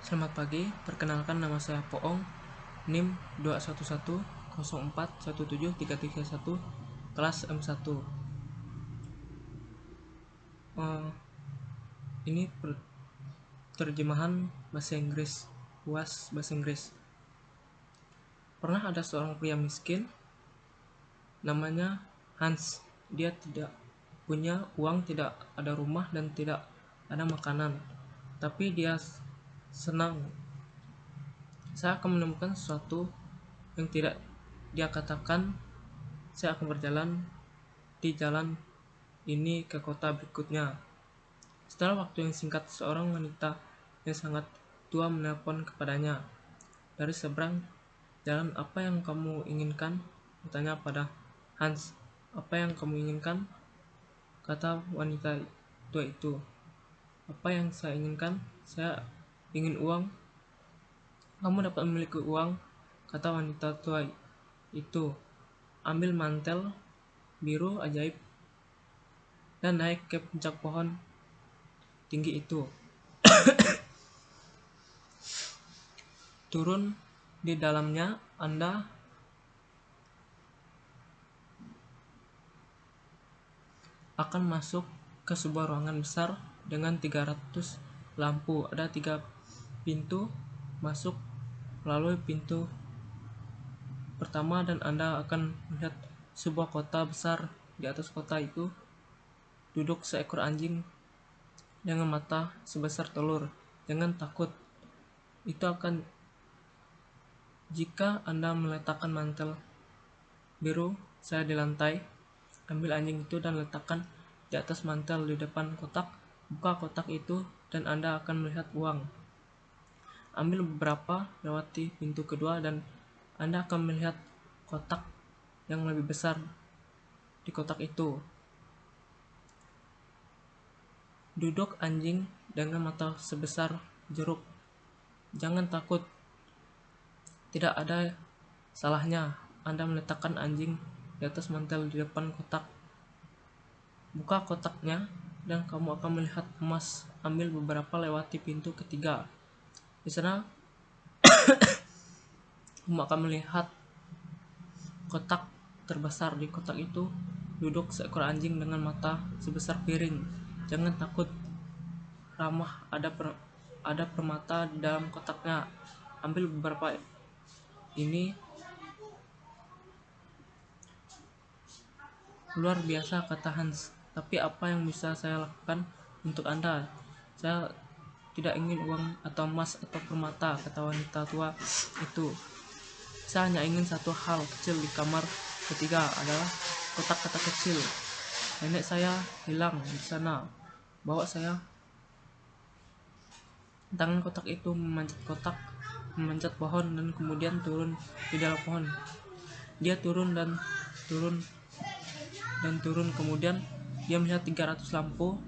Selamat pagi, perkenalkan nama saya Poong, NIM 21104173331, kelas M1. Ini terjemahan bahasa Inggris, UAS bahasa Inggris. Pernah ada seorang pria miskin, namanya Hans. Dia tidak punya uang, tidak ada rumah, dan tidak ada makanan. Tapi dia senang. Saya akan menemukan sesuatu yang tidak dia katakan. Saya akan berjalan di jalan ini ke kota berikutnya. Setelah waktu yang singkat, seorang wanita yang sangat tua menelpon kepadanya. Dari seberang jalan, "Apa yang kamu inginkan?" bertanya pada Hans. "Apa yang kamu inginkan?" kata wanita tua itu. "Apa yang saya inginkan? Saya ingin uang." "Kamu dapat memiliki uang," kata wanita tua itu. "Ambil mantel biru ajaib dan naik ke puncak pohon tinggi itu. Turun di dalamnya, Anda akan masuk ke sebuah ruangan besar dengan 300 lampu. Ada 3 pintu. Masuk melalui pintu pertama dan Anda akan melihat sebuah kota besar. Di atas kota itu duduk seekor anjing dengan mata sebesar telur. Jangan takut. Itu akan jika Anda meletakkan mantel biru saya di lantai. Ambil anjing itu dan letakkan di atas mantel di depan kotak. Buka kotak itu dan Anda akan melihat uang. Ambil beberapa, lewati pintu kedua dan Anda akan melihat kotak yang lebih besar di kotak itu. Duduk anjing dengan mata sebesar jeruk. Jangan takut. Tidak ada salahnya Anda meletakkan anjing di atas mantel di depan kotak. Buka kotaknya dan kamu akan melihat emas. Ambil beberapa, lewati pintu ketiga. Di sana kamu akan melihat kotak terbesar. Di kotak itu duduk seekor anjing dengan mata sebesar piring. Jangan takut. Ramah, ada permata di dalam kotaknya. Ambil beberapa. Ini luar biasa, kata Hans. Tapi apa yang bisa saya lakukan untuk Anda? Saya tidak ingin uang atau emas atau permata, kata wanita tua itu. Saya hanya ingin satu hal kecil. Di kamar ketiga adalah kotak-kotak kecil. Nenek saya hilang di sana. Bawa saya. Tangan kotak itu memanjat pohon dan kemudian turun di dalam pohon. Dia turun dan turun. Kemudian dia melihat 300 lampu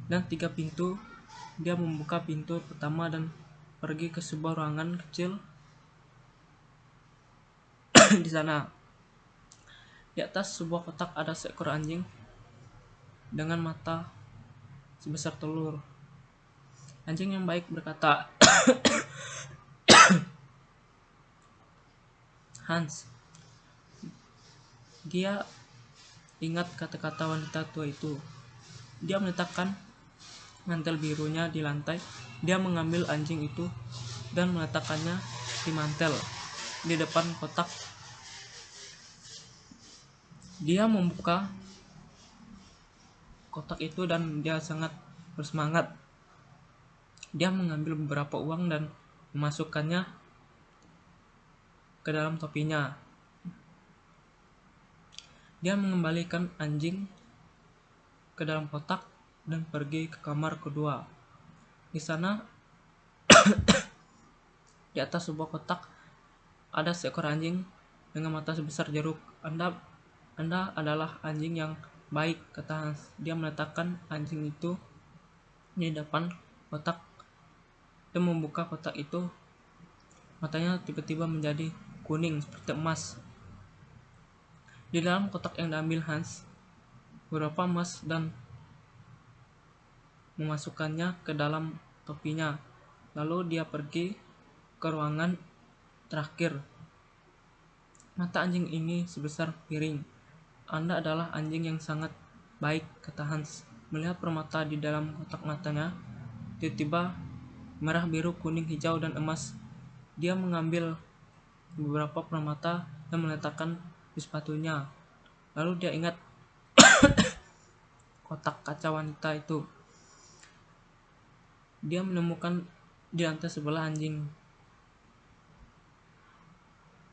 dan 3 pintu. Dia membuka pintu pertama dan pergi ke sebuah ruangan kecil. Di sana, di atas sebuah kotak, ada seekor anjing dengan mata sebesar telur. Anjing yang baik berkata, "Hans." Dia ingat kata-kata wanita tua itu. Dia meletakkan mantel birunya di lantai. Dia mengambil anjing itu dan meletakkannya di mantel di depan kotak. Dia membuka kotak itu dan dia sangat bersemangat. Dia mengambil beberapa uang dan memasukkannya ke dalam topinya. Dia mengembalikan anjing ke dalam kotak dan pergi ke kamar kedua. Di sana, di atas sebuah kotak, ada seekor anjing dengan mata sebesar jeruk. Anda adalah anjing yang baik, kata Hans. Dia meletakkan anjing itu di depan kotak dan membuka kotak itu. Matanya tiba-tiba menjadi kuning seperti emas. Di dalam kotak yang diambil Hans, beberapa emas dan memasukkannya ke dalam topinya. Lalu dia pergi ke ruangan terakhir. Mata anjing ini sebesar piring. Anda adalah anjing yang sangat baik, kata Hans. Melihat permata di dalam kotak matanya, tiba-tiba merah, biru, kuning, hijau, dan emas. Dia mengambil beberapa permata dan meletakkan di sepatunya. Lalu dia ingat kotak kaca wanita itu. Dia menemukan di lantai sebelah anjing.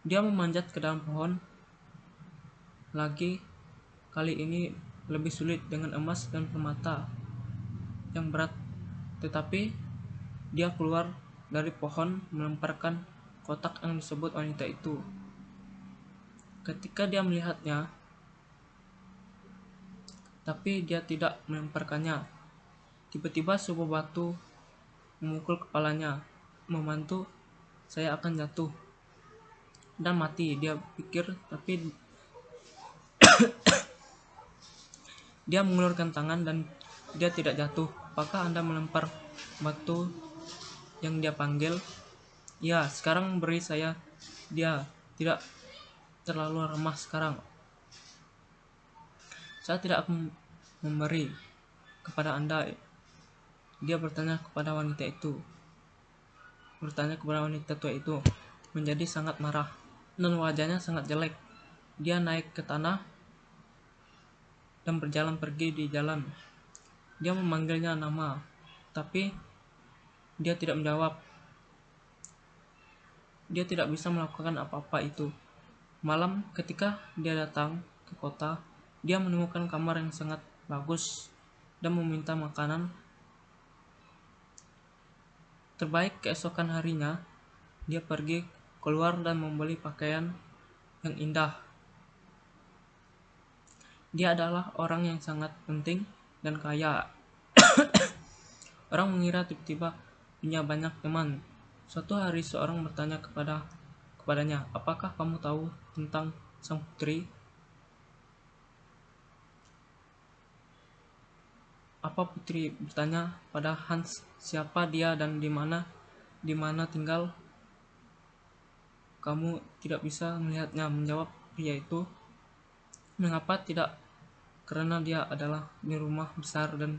Dia memanjat ke dalam pohon. Lagi, kali ini lebih sulit dengan emas dan permata yang berat. Tetapi dia keluar dari pohon melemparkan kotak yang disebut wanita itu. Ketika dia melihatnya, tapi dia tidak melemparkannya, tiba-tiba sebuah batu memukul kepalanya. Membantu, saya akan jatuh dan mati, dia pikir, tapi dia mengulurkan tangan dan dia tidak jatuh. Apakah Anda melempar batu yang dia panggil? Ya, sekarang beri saya. Dia tidak terlalu ramah sekarang. Saya tidak akan memberi kepada Anda. Dia bertanya kepada wanita tua itu, menjadi sangat marah dan wajahnya sangat jelek. Dia naik ke tanah dan berjalan pergi di jalan. Dia memanggilnya nama, tapi dia tidak menjawab. Dia tidak bisa melakukan apa-apa itu. Malam, ketika dia datang ke kota, dia menemukan kamar yang sangat bagus dan meminta makanan terbaik. Keesokan harinya, dia pergi keluar dan membeli pakaian yang indah. Dia adalah orang yang sangat penting dan kaya. Orang mengira tiba-tiba punya banyak teman. Suatu hari seorang bertanya kepadanya, apakah kamu tahu tentang sang putri? Apa putri? Bertanya pada Hans, siapa dia dan di mana tinggal? Kamu tidak bisa melihatnya, menjawab pria itu. Mengapa tidak? Karena dia adalah di rumah besar dan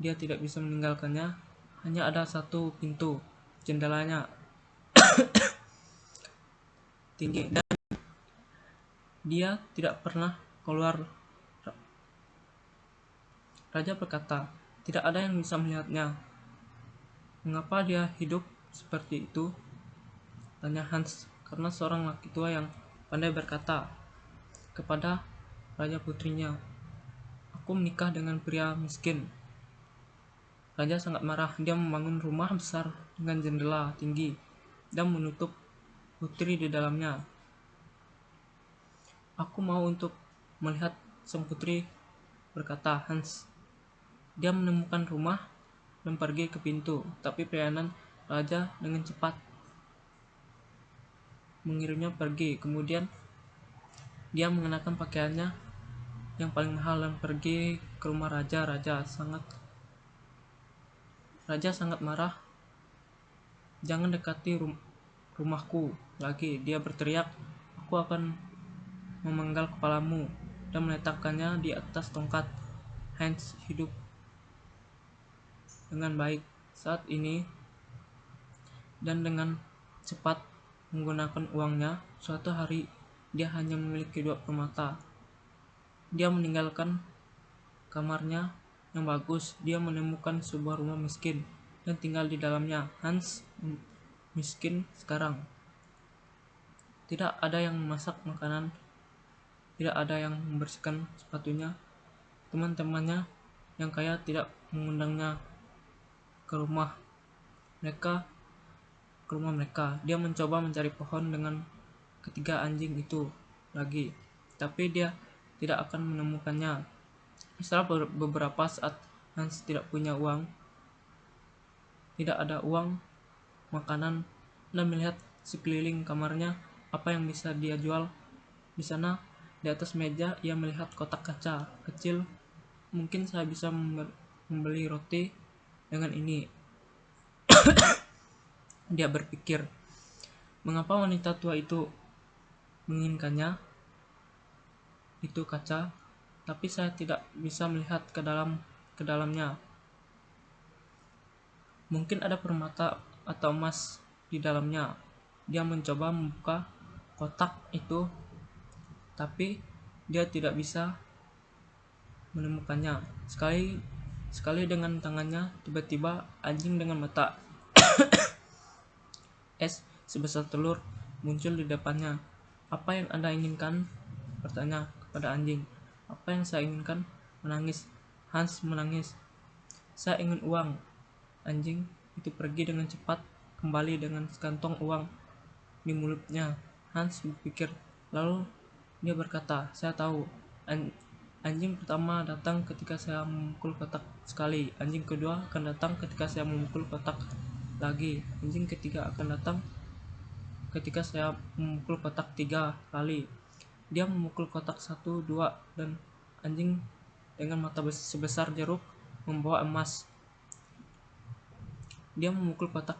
dia tidak bisa meninggalkannya. Hanya ada satu pintu, jendelanya tinggi dan dia tidak pernah keluar. Raja berkata, tidak ada yang bisa melihatnya. Mengapa dia hidup seperti itu? Tanya Hans. Karena seorang laki tua yang pandai berkata kepada raja putrinya, aku menikah dengan pria miskin. Raja sangat marah. Dia membangun rumah besar dengan jendela tinggi dan menutup putri di dalamnya. Aku mau untuk melihat sang putri, berkata Hans. Dia menemukan rumah dan pergi ke pintu, tapi pelayanan raja dengan cepat mengirimnya pergi. Kemudian dia mengenakan pakaiannya yang paling mahal dan pergi ke rumah raja. Raja sangat marah. Jangan dekati rumahku lagi, dia berteriak. Aku akan memenggal kepalamu dan meletakkannya di atas tongkat. Hans hidup dengan baik saat ini dan dengan cepat menggunakan uangnya. Suatu hari dia hanya memiliki 2 permata. Dia meninggalkan kamarnya yang bagus. Dia menemukan sebuah rumah miskin dan tinggal di dalamnya. Hans miskin sekarang. Tidak ada yang memasak makanan, tidak ada yang membersihkan sepatunya. Teman-temannya yang kaya tidak mengundangnya ke rumah mereka. Dia mencoba mencari pohon dengan ketiga anjing itu lagi, tapi dia tidak akan menemukannya. Setelah beberapa saat, Hans tidak punya uang, tidak ada uang, makanan, dan melihat sekeliling kamarnya apa yang bisa dia jual. Di sana, di atas meja, ia melihat kotak kaca kecil. Mungkin saya bisa membeli roti dengan ini. Dia berpikir, mengapa wanita tua itu menginginkannya? Itu kaca, tapi saya tidak bisa melihat ke dalamnya. Mungkin ada permata atau emas di dalamnya. Dia mencoba membuka kotak itu, tapi dia tidak bisa menemukannya. Sekali dengan tangannya, tiba-tiba anjing dengan mata es sebesar telur muncul di depannya. Apa yang Anda inginkan? Bertanya kepada anjing. Apa yang saya inginkan? Menangis. Hans menangis. Saya ingin uang. Anjing itu pergi dengan cepat, kembali dengan sekantong uang di mulutnya. Hans berpikir, lalu dia berkata, saya tahu. Anjing pertama datang ketika saya memukul kotak sekali. Anjing kedua akan datang ketika saya memukul kotak lagi. Anjing ketiga akan datang ketika saya memukul kotak 3 kali. Dia memukul kotak 1, 2, dan anjing dengan mata sebesar jeruk membawa emas. Dia memukul kotak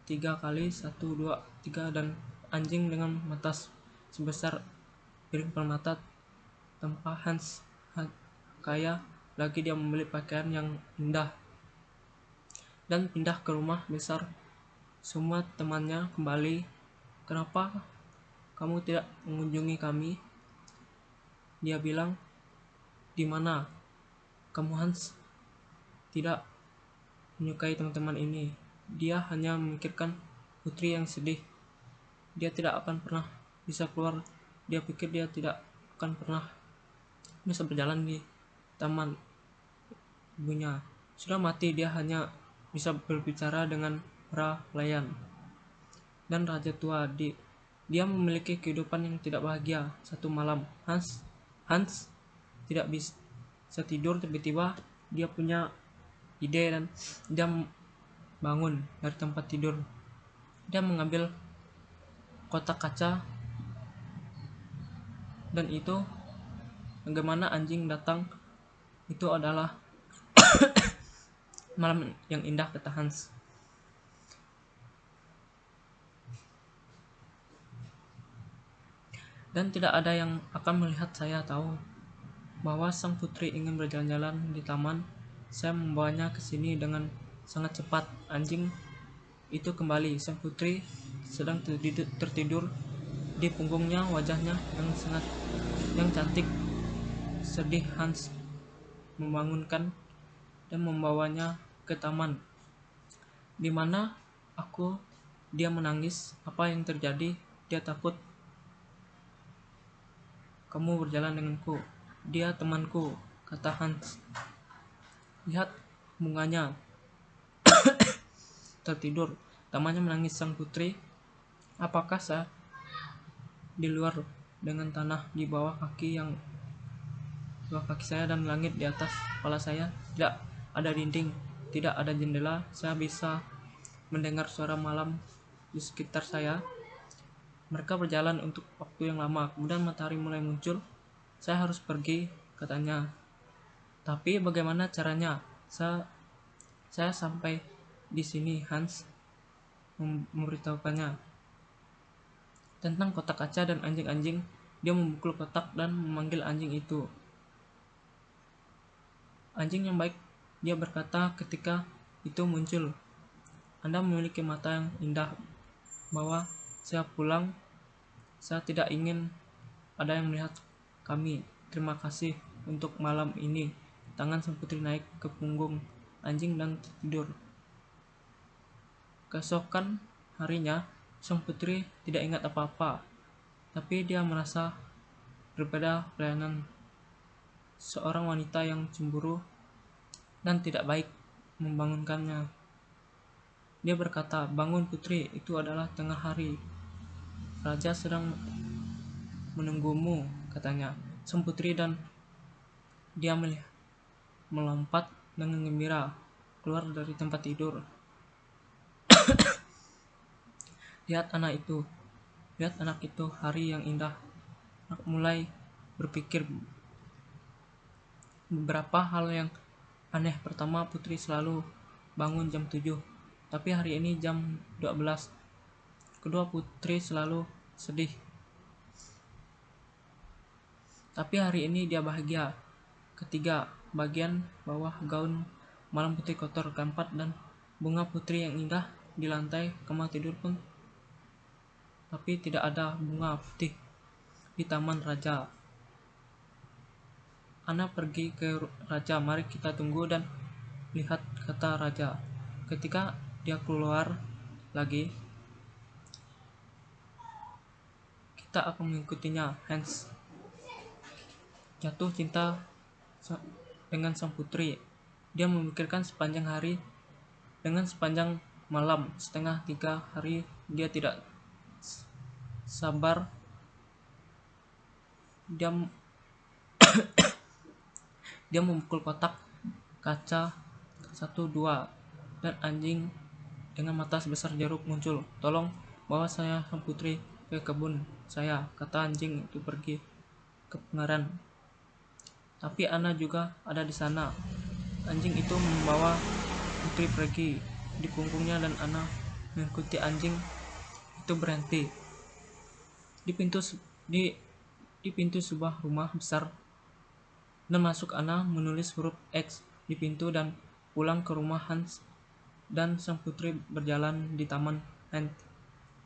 3 kali, 1, 2, 3, dan anjing dengan mata sebesar piring permata tanpa Hans kaya lagi. Dia membeli pakaian yang indah dan pindah ke rumah besar. Semua temannya kembali. Kenapa kamu tidak mengunjungi kami? Dia bilang, di mana kamu? Hans tidak menyukai teman-teman ini. Dia hanya memikirkan putri yang sedih. Dia tidak akan pernah bisa keluar. Dia pikir dia tidak akan pernah bisa berjalan di taman ibunya. Sudah mati, dia hanya bisa berbicara dengan para pelayan dan raja tua. Dia memiliki kehidupan yang tidak bahagia. Satu malam, Hans tidak bisa tidur. Tiba-tiba dia punya ide dan dia bangun dari tempat tidur. Dia mengambil kotak kaca, dan itu bagaimana anjing datang. Itu adalah malam yang indah, kata Hans. Dan tidak ada yang akan melihat saya tahu bahwa sang putri ingin berjalan-jalan di taman. Saya membawanya ke sini dengan sangat cepat. Anjing itu kembali. Sang putri sedang tertidur di punggungnya, wajahnya yang cantik sedih. Hans membangunkan dan membawanya ke taman. Di mana aku? Dia menangis. Apa yang terjadi? Dia takut. Kamu berjalan denganku. Dia temanku, kata Hans. Lihat bunganya tertidur. Tamannya menangis. Sang putri, apakah saya di luar dengan tanah di bawah kaki saya dan langit di atas kepala saya? Tidak ada dinding, tidak ada jendela. Saya bisa mendengar suara malam di sekitar saya. Mereka berjalan untuk waktu yang lama. Kemudian matahari mulai muncul. Saya harus pergi, katanya. Tapi bagaimana caranya? Saya sampai di sini. Hans memberitahukannya tentang kotak kaca dan anjing-anjing. Dia memukul kotak dan memanggil anjing itu. Anjing yang baik, dia berkata ketika itu muncul. Anda memiliki mata yang indah. Bawa saya pulang. Saya tidak ingin ada yang melihat kami. Terima kasih untuk malam ini. Tangan sang putri naik ke punggung anjing dan tidur. Keesokan harinya, sang putri tidak ingat apa-apa, tapi dia merasa berbeda pelayanan. Seorang wanita yang cemburu dan tidak baik membangunkannya. Dia berkata, bangun putri, itu adalah tengah hari. Raja sedang menunggumu, katanya. Sang putri dan dia melompat dengan gembira keluar dari tempat tidur. Lihat anak itu, hari yang indah. Anak mulai berpikir beberapa hal yang aneh. Pertama, putri selalu bangun jam 7. Tapi hari ini jam 12. Kedua putri selalu sedih. Tapi hari ini dia bahagia. Ketiga, bagian bawah gaun malam putih kotor. Keempat, dan bunga putri yang indah di lantai kamar tidur pun. Tapi tidak ada bunga putih di taman raja. Ana pergi ke raja. Mari kita tunggu dan lihat, kata raja. Ketika dia keluar lagi, kita akan mengikutinya. Hans jatuh cinta dengan sang putri. Dia memikirkan sepanjang hari, dengan sepanjang malam. Setengah 3 hari dia tidak sabar. Dia memukul kotak kaca 1, 2, dan anjing dengan mata sebesar jeruk muncul. Tolong bawa saya sang putri ke kebun saya, kata anjing itu pergi ke pengaran. Tapi Ana juga ada di sana. Anjing itu membawa putri pergi di punggungnya dan Ana mengikuti anjing itu berhenti di pintu sebuah rumah besar dan masuk. Ana menulis huruf X di pintu dan pulang ke rumah Hans, dan sang putri berjalan di taman Hans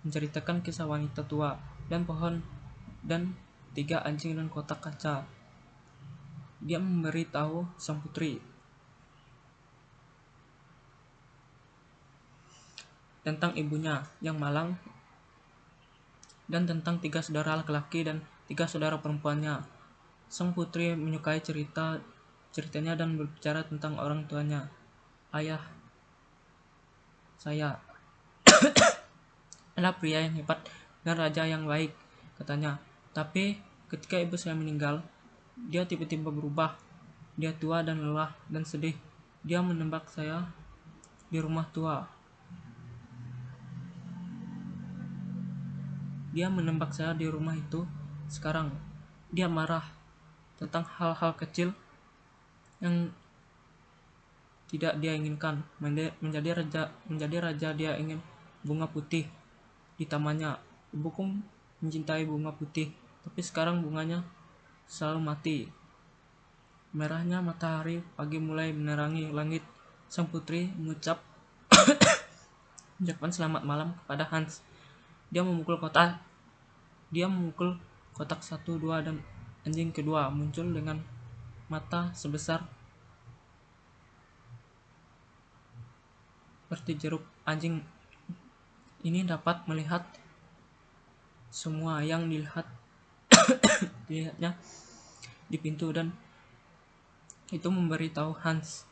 menceritakan kisah wanita tua dan pohon dan 3 anjing dan kotak kaca. Dia memberi tahu sang putri tentang ibunya yang malang dan tentang 3 saudara laki-laki dan 3 saudara perempuannya. Sang putri menyukai ceritanya dan berbicara tentang orang tuanya. Ayah saya adalah pria yang hebat dan raja yang baik, katanya. Tapi ketika ibu saya meninggal, dia tiba-tiba berubah. Dia tua dan lelah dan sedih. Dia menembak saya di rumah tua. Dia menembak saya di rumah itu sekarang. Dia marah tentang hal-hal kecil yang tidak dia inginkan. Menjadi raja dia ingin bunga putih di tamannya. Ibuku mencintai bunga putih, tapi sekarang bunganya selalu mati. Merahnya matahari pagi mulai menerangi langit. Sang putri mengucapkan selamat malam kepada Hans. Dia memukul kotak 1, 2, dan anjing kedua muncul dengan mata sebesar seperti jeruk. Anjing ini dapat melihat semua yang dilihatnya di pintu, dan itu memberitahu Hans.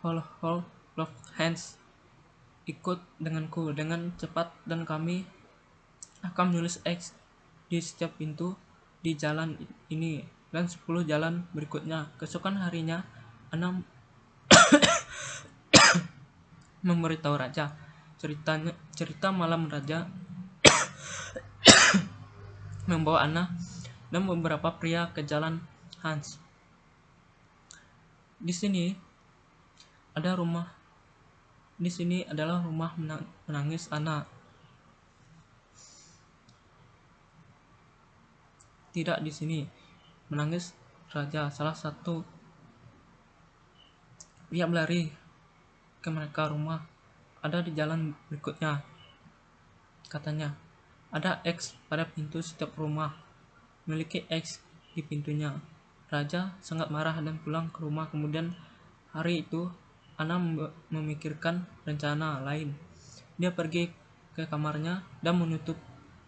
Love Hans, ikut denganku dengan cepat dan kami akan menulis X di setiap pintu di jalan ini dan 10 jalan berikutnya. Keesokan harinya, Ana memberitahu raja cerita malam. Raja membawa Ana dan beberapa pria ke jalan Hans. Di sini adalah rumah menangis Ana. Tidak, di sini menangis raja. Salah satu pria berlari ke mereka. Rumah ada di jalan berikutnya, katanya. Ada X pada pintu setiap rumah, memiliki X di pintunya. Raja sangat marah dan pulang ke rumah. Kemudian hari itu Ana memikirkan rencana lain. Dia pergi ke kamarnya dan menutup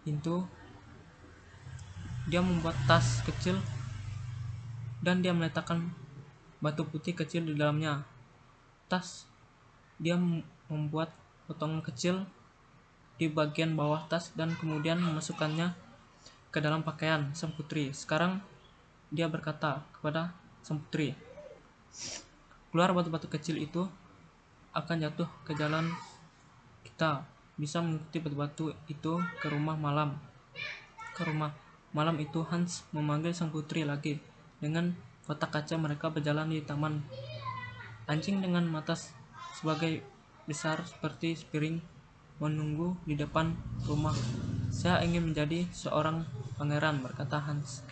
pintu. Dia membuat tas kecil dan dia meletakkan batu putih kecil di dalamnya. Tas, dia membuat potongan kecil di bagian bawah tas dan kemudian memasukkannya ke dalam pakaian sang putri. Sekarang dia berkata kepada sang putri, keluar, batu-batu kecil itu akan jatuh ke jalan. Kita bisa mengikuti batu-batu itu ke rumah malam. Itu Hans memanggil sang putri lagi. Dengan kotak kaca mereka berjalan di taman. Anjing dengan mata sebagai besar seperti piring menunggu di depan rumah. Saya ingin menjadi seorang pangeran, berkata Hans.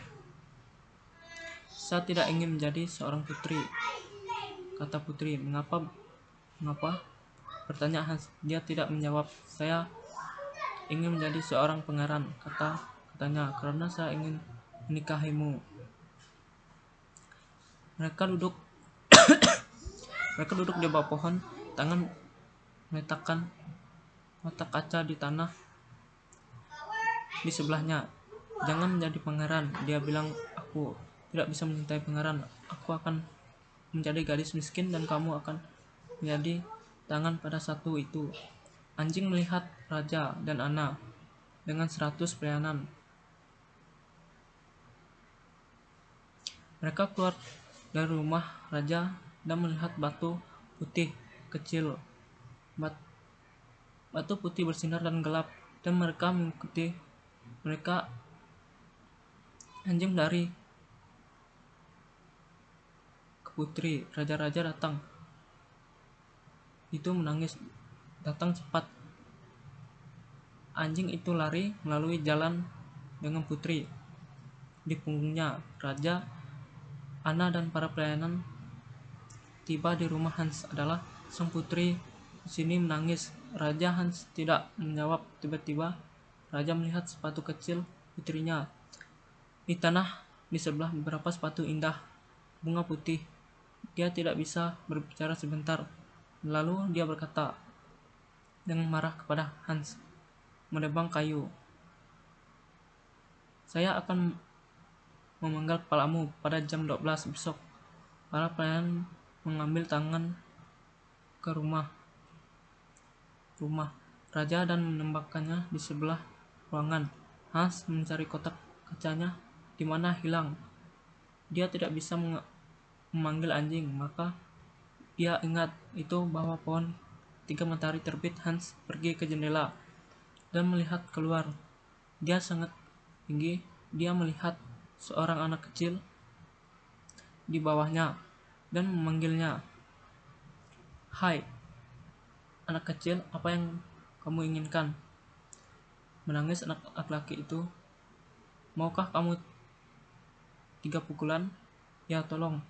Saya tidak ingin menjadi seorang putri, kata putri. Mengapa? Mengapa? Bertanya Hans. Dia tidak menjawab. Saya ingin menjadi seorang pangeran, katanya, karena saya ingin menikahimu. Mereka duduk di bawah pohon, tangan meletakkan mata kaca di tanah di sebelahnya. Jangan menjadi pangeran, dia bilang. Aku tidak bisa mencintai pangeran. Aku akan menjadi gadis miskin dan kamu akan menjadi tangan pada satu itu. Anjing melihat raja dan Anna dengan 100 pelayanan. Mereka keluar dari rumah raja dan melihat batu putih kecil. Batu putih bersinar dan gelap, dan mereka mengikuti mereka. Anjing dari ke putri. Raja-raja datang. Itu menangis. Datang cepat. Anjing itu lari melalui jalan dengan putri di punggungnya. Raja, Anna, dan para pelayanan tiba di rumah Hans. Adalah sang putri di sini menangis. Raja Hans tidak menjawab. Tiba-tiba raja melihat sepatu kecil putrinya. Di tanah di sebelah beberapa sepatu indah bunga putih. Dia tidak bisa berbicara sebentar. Lalu dia berkata dengan marah kepada Hans, menebang kayu. Saya akan memenggal kepalamu pada jam 12 besok. Para pelayan mengambil tangan ke rumah raja dan menembakkannya di sebelah ruangan. Hans mencari kotak kacanya di mana hilang. Dia tidak bisa memanggil anjing, maka dia ingat itu bahwa pohon 3 matahari terbit. Hans pergi ke jendela dan melihat keluar. Dia sangat tinggi. Dia melihat seorang anak kecil di bawahnya dan memanggilnya. Hai, anak kecil, apa yang kamu inginkan? Menangis anak laki-laki itu. Maukah kamu 3 pukulan? Ya, tolong,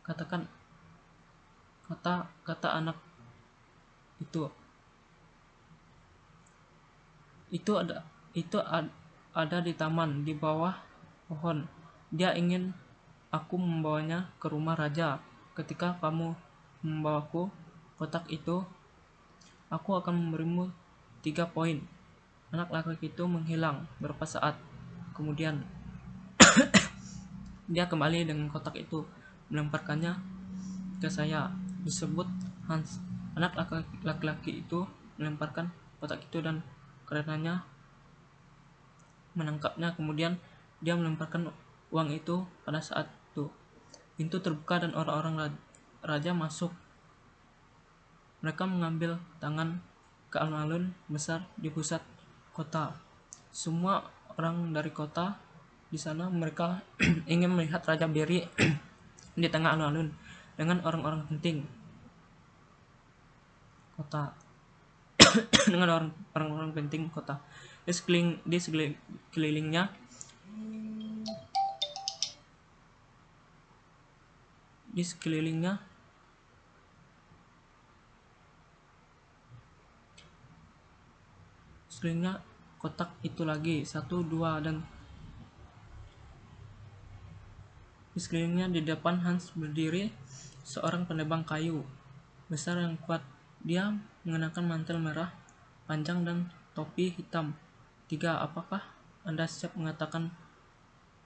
katakan, kata anak itu. Itu ada di taman di bawah pohon. Dia ingin aku membawanya ke rumah raja. Ketika kamu membawaku kotak itu, aku akan memberimu 3 poin. Anak laki-laki itu menghilang. Beberapa saat kemudian dia kembali dengan kotak itu, melemparkannya ke saya. Disebut Hans. Anak laki-laki itu melemparkan kotak itu dan karenanya menangkapnya. Kemudian dia melemparkan uang itu. Pada saat itu pintu terbuka dan orang-orang raja masuk. Mereka mengambil tangan ke alun-alun besar di pusat kota. Semua orang dari kota di sana. Mereka ingin melihat Raja berdiri di tengah alun-alun dengan orang-orang penting kota. Dengan orang-orang penting kota. Di sekelilingnya kotak itu lagi 1, 2, dan di sekelilingnya. Di depan Hans berdiri seorang penebang kayu besar yang kuat. Dia mengenakan mantel merah panjang dan topi hitam. 3. Apakah Anda siap mengatakan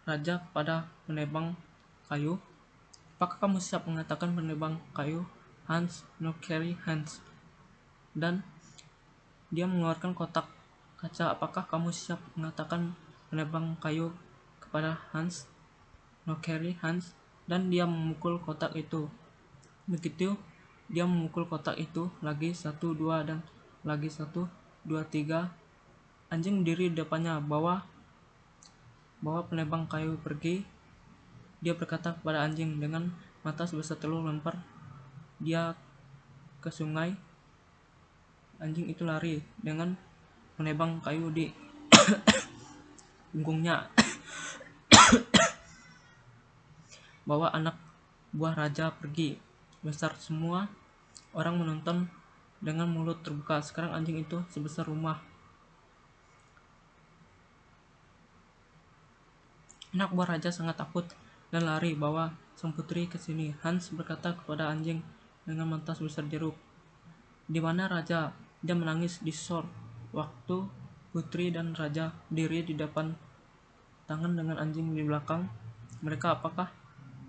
raja kepada penebang kayu? Apakah kamu siap mengatakan penebang kayu? Hans, no carry Hans. Dan dia mengeluarkan kotak kaca. Apakah kamu siap mengatakan penebang kayu kepada Hans? No carry Hans. Dan dia memukul kotak itu. Begitu dia memukul kotak itu lagi 1, 2, dan lagi 1, 2, 3. Anjing berdiri di depannya. Bawa penebang kayu pergi. Dia berkata kepada anjing dengan mata sebesar telur lempar. Dia ke sungai. Anjing itu lari dengan menebang kayu di punggungnya. Bawa anak buah raja pergi. Besar semua orang menonton dengan mulut terbuka. Sekarang anjing itu sebesar rumah. Anak buah raja sangat takut dan lari bawa sang putri ke sini. Hans berkata kepada anjing dengan mata sebesar jeruk, "Di mana raja?" Dia menangis di sor waktu putri dan raja berdiri di depan, tangan dengan anjing di belakang mereka. "Apakah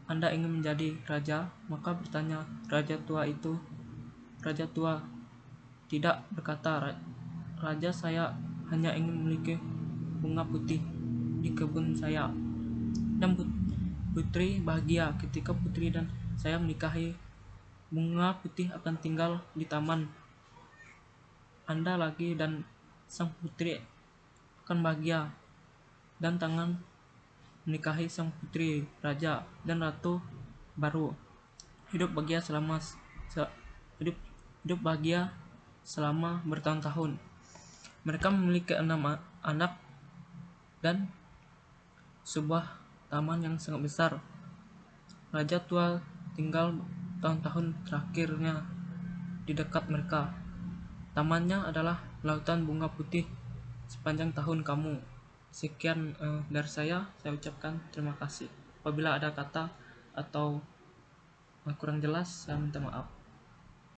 Anda ingin menjadi raja?" Maka bertanya raja tua itu. Raja tua, "Tidak," berkata raja, "saya hanya ingin memiliki bunga putih di kebun saya." Dan putri bahagia ketika putri dan saya menikahi. Bunga putih akan tinggal di taman Anda lagi, dan sang putri akan bahagia dan tangan menikahi sang putri, raja dan ratu baru. Hidup bahagia selama hidup bahagia selama bertahun-tahun. Mereka memiliki 6 anak dan sebuah taman yang sangat besar. Raja tua tinggal tahun-tahun terakhirnya di dekat mereka. Tamannya adalah lautan bunga putih sepanjang tahun kamu. Sekian dari saya ucapkan terima kasih. Apabila ada kata atau kurang jelas, saya minta maaf.